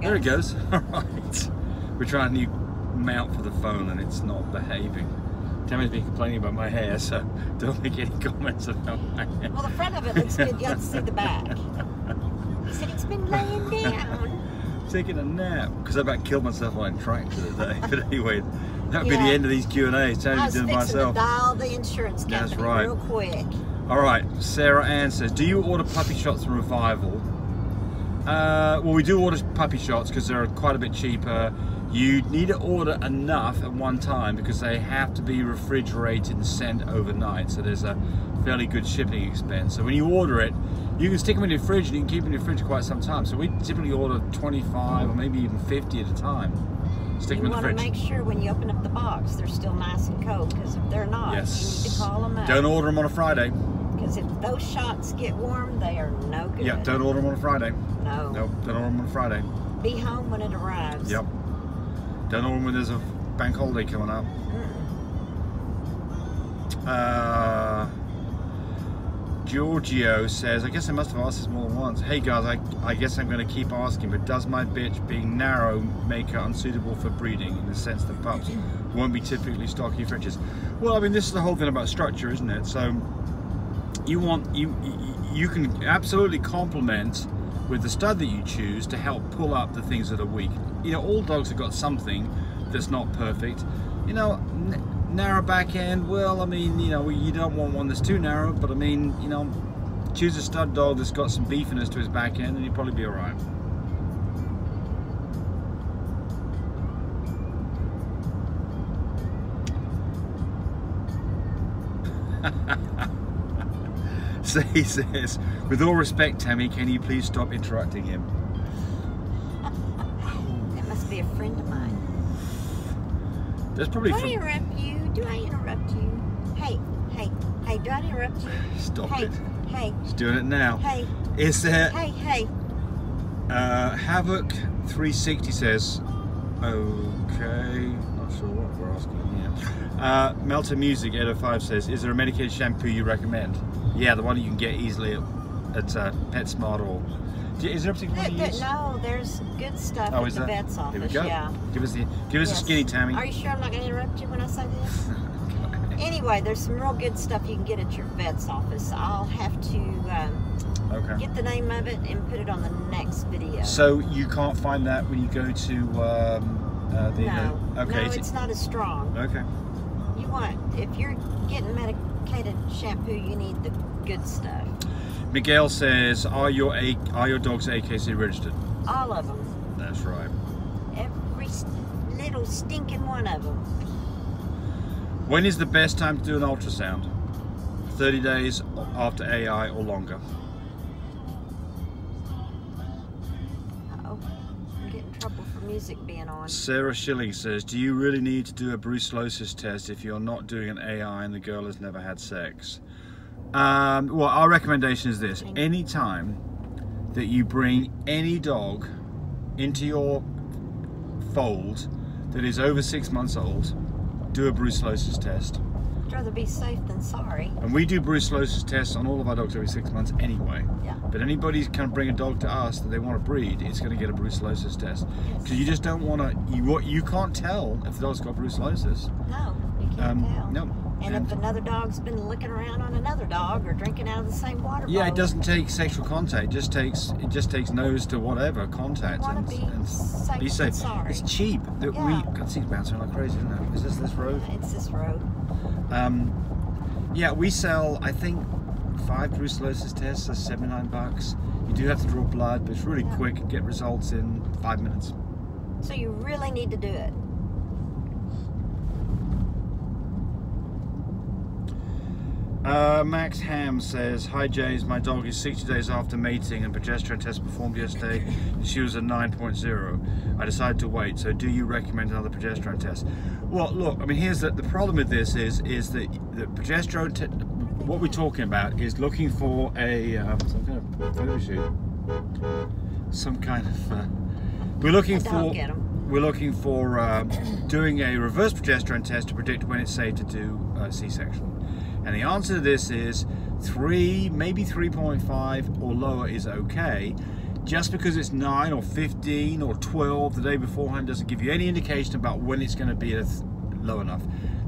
There it goes. All right. We're trying a new mount for the phone and it's not behaving. Tammy's been complaining about my hair, so don't make any comments about my hair. Well, the front of it looks good. You have to see the back. He said he's been laying down. Taking a nap, because I about killed myself on tractor today. But anyway, that would be the end of these Q&As. Tammy's doing it myself. I was fixing to dial the insurance company. That's right. Real quick. All right, Sarah Ann says, do you order puppy shots from Revival? Well, we do order puppy shots because they're quite a bit cheaper. You need to order enough at one time because they have to be refrigerated and sent overnight. So there's a fairly good shipping expense. So when you order it, you can stick them in your fridge and you can keep them in your fridge for quite some time. So we typically order 25 or maybe even 50 at a time. Stick them in the fridge. You want to make sure when you open up the box, they're still nice and cold, because if they're not, you need to call them up. Don't order them on a Friday. Because if those shots get warm, they are no good. Yeah, don't order them on a Friday. No. Nope, don't order them on a Friday. Be home when it arrives. Yep. Don't order them when there's a bank holiday coming up. Giorgio says, I guess I must have asked this more than once. Hey guys, I guess I'm going to keep asking, but does my bitch being narrow make her unsuitable for breeding, in the sense that pups won't be typically stocky fridges? Well, I mean, this is the whole thing about structure, isn't it? So you can absolutely complement with the stud that you choose to help pull up the things that are weak. You know, all dogs have got something that's not perfect. You know, narrow back end, well, I mean, you know, you don't want one that's too narrow, but I mean, you know, choose a stud dog that's got some beefiness to his back end and you'll probably be all right. So he says, with all respect, Tammy, can you please stop interrupting him? That must be a friend of mine. There's probably. Do I interrupt you? Do I interrupt you? Hey, hey, hey, do I interrupt you? Stop it. Hey. She's doing it now. Hey. Is there. Hey. Havoc 360 says, okay, not sure what we're asking here. Melter Music 805 says, is there a medicated shampoo you recommend? Yeah, the one you can get easily at PetSmart or. Is there a particular one you use? No, there's good stuff at the vet's office. Here we go. Yeah. Give us a skinny, Tammy. Are you sure I'm not going to interrupt you when I say this? Okay. Anyway, there's some real good stuff you can get at your vet's office. I'll have to get the name of it and put it on the next video. So you can't find that when you go to no. Okay. No, it's not as strong. Okay. You want, if you're getting medicated shampoo, you need the good stuff. Miguel says, are your dogs AKC registered? All of them. That's right. Every little stinking one of them. When is the best time to do an ultrasound? 30 days after AI or longer? Uh-oh. I'm getting in trouble for music being on. Sarah Schilling says, do you really need to do a Brucellosis test if you're not doing an AI and the girl has never had sex? Well, our recommendation is this: anytime that you bring any dog into your fold that is over 6 months old, do a brucellosis test. I'd rather be safe than sorry. And we do brucellosis tests on all of our dogs every 6 months anyway. Yeah. But anybody can bring a dog to us that they want to breed, it's going to get a brucellosis test. Because you just don't want to, you can't tell if the dog's got brucellosis. No, you can't tell. No. And if another dog's been licking around on another dog or drinking out of the same water bottle. Yeah, it doesn't take sexual contact. It just takes nose to whatever contact. You want to be safe. Sorry. It's cheap. Yeah. God, things bouncing like crazy, isn't it? Is this road? It's this road. Yeah, we sell, I think, 5 brucellosis tests. That's $79. You do have to draw blood, but it's really quick. Get results in 5 minutes. So you really need to do it. Max Ham says, hi James, my dog is 60 days after mating and progesterone test performed yesterday and she was a 9.0. I decided to wait, so do you recommend another progesterone test? Well, look, I mean, here's the problem with this is that the progesterone, what we're talking about is looking for a, some kind of photo shoot. Some kind of, we're looking for doing a reverse progesterone test to predict when it's safe to do C-section. And the answer to this is 3, maybe 3.5 or lower is okay. just because it's 9 or 15 or 12 the day beforehand doesn't give you any indication about when it's going to be low enough,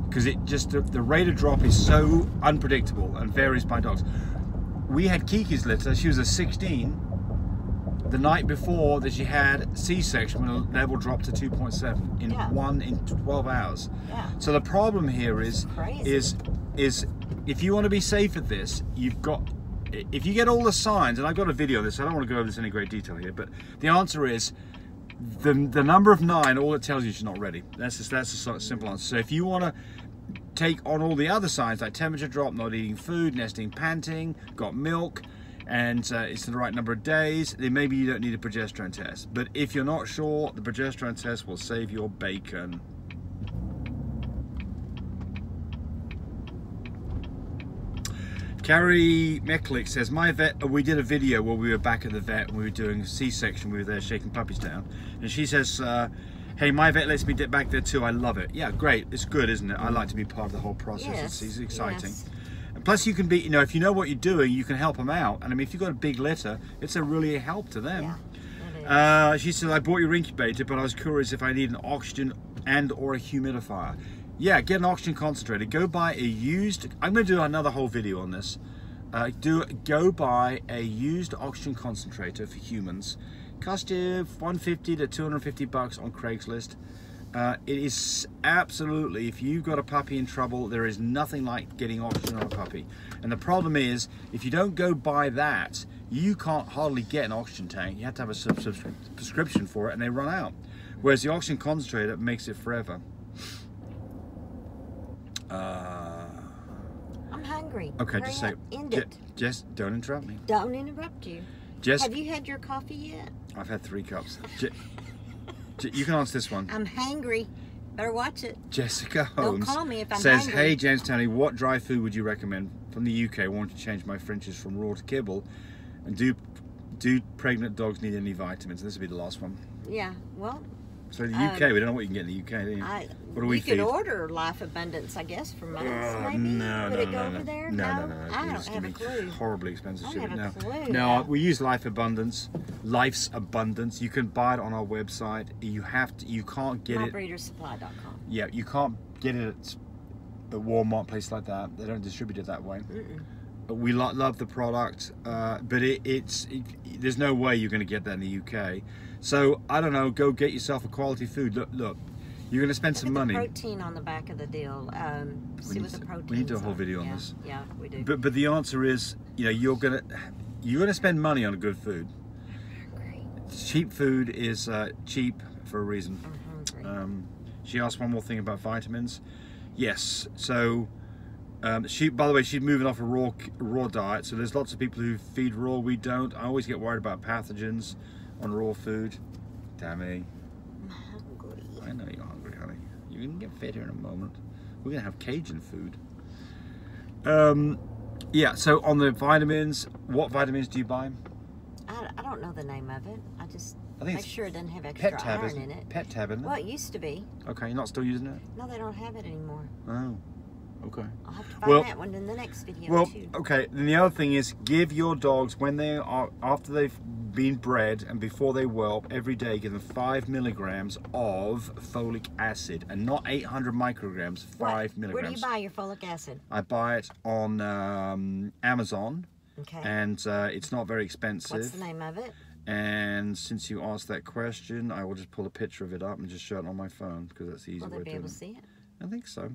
because it just the rate of drop is so unpredictable and varies by dogs. We had Kiki's litter. She was a 16 the night before that she had C-section when the level dropped to 2.7 in 12 hours. Yeah. So the problem here is if you want to be safe at this, you've got, if you get all the signs, and I've got a video of this, I don't want to go over this in any great detail here, but the answer is the number of 9, all it tells you is she's not ready. That's a sort of simple answer. So if you want to take on all the other signs like temperature drop, not eating food, nesting, panting, got milk, and it's the right number of days, then maybe you don't need a progesterone test. But if you're not sure, the progesterone test will save your bacon. Carrie Mecklick says, my vet, we did a video where we were back at the vet and we were doing C-section, we were there shaking puppies down, and she says, hey, my vet lets me get back there too, I love it. Yeah, great, it's good, isn't it? I like to be part of the whole process. Yes. It's exciting. Yes. And plus you can be, you know, if you know what you're doing, you can help them out. And I mean, if you've got a big litter, it's a really help to them. Yeah, she said, I bought your incubator, but I was curious if I need an oxygen and or a humidifier. Yeah, get an oxygen concentrator. Go buy a used, I'm going to do another whole video on this. Go buy a used oxygen concentrator for humans. Cost you $150 to $250 on Craigslist. It is absolutely, if you've got a puppy in trouble, there is nothing like getting oxygen on a puppy. And the problem is, if you don't go buy that, you can't hardly get an oxygen tank. You have to have a subscription for it, and they run out. Whereas the oxygen concentrator makes it forever. I'm hungry. Okay, just say, End it. Jess, don't interrupt me. Don't interrupt you. Jess, have you had your coffee yet? I've had 3 cups. You can answer this one. I'm hangry. Better watch it. Jessica Holmes Don't call me if I'm says, hangry. hey James Townie, what dry food would you recommend? From the UK, I want to change my French's from raw to kibble. And do pregnant dogs need any vitamins? This will be the last one. Yeah, well. So the UK, we don't know what you can get in the UK, do you? What do we feed? You could order Life Abundance, I guess, from us, maybe? No, Would it go over there? No. I don't have a clue. Horribly expensive I shit. don't have a clue. No, we use Life's Abundance. You can buy it on our website. You can't get it. MyBreederSupply.com. Yeah, you can't get it at Walmart, place like that. They don't distribute it that way. We love the product, but there's no way you're going to get that in the UK. So I don't know. Go get yourself a quality food. Look, you're going to spend some money. Protein on the back of the deal. See what the protein. We need to do a whole video on this. Yeah, we do. But the answer is, you know, you're gonna spend money on a good food. Great. Cheap food is cheap for a reason. I'm She asked one more thing about vitamins. Yes. So. By the way, she's moving off a raw diet, so there's lots of people who feed raw, we don't. I always get worried about pathogens on raw food. Tammy. I'm hungry. I know you're hungry, honey. You're going to get fed here in a moment. We're going to have Cajun food. Yeah, so on the vitamins, what vitamins do you buy? I don't know the name of it. I think make sure it doesn't have extra Pet Tab, iron in it. Pet Tab, isn't it? Well, it used to be. Okay, you're not still using it? No, they don't have it anymore. Oh. Okay. I'll have to find that one in the next video too. Okay. Then the other thing is, give your dogs, when they are, after they've been bred and before they whelp, every day give them 5 milligrams of folic acid, and not 800 micrograms. 5 milligrams. Where do you buy your folic acid? I buy it on Amazon. Okay. And it's not very expensive. What's the name of it? And since you asked that question, I will just pull a picture of it up and just show it on my phone, because that's the easy way to do it. Will they be able to see it? I think so.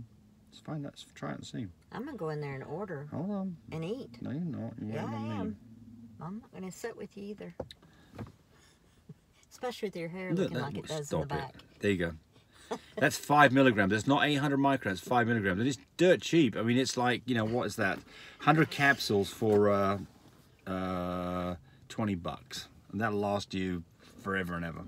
Let's find that. Try it and see. I'm gonna go in there and order. Hold on. And eat. No, you're not. Yeah, I am. I'm not gonna sit with you either. Especially with your hair looking like it does in the back. There you go. That's 5 milligrams. It's not 800 micrograms. 5 milligrams. And it's dirt cheap. I mean, it's like, you know, what is that? 100 capsules for $20, and that'll last you forever and ever.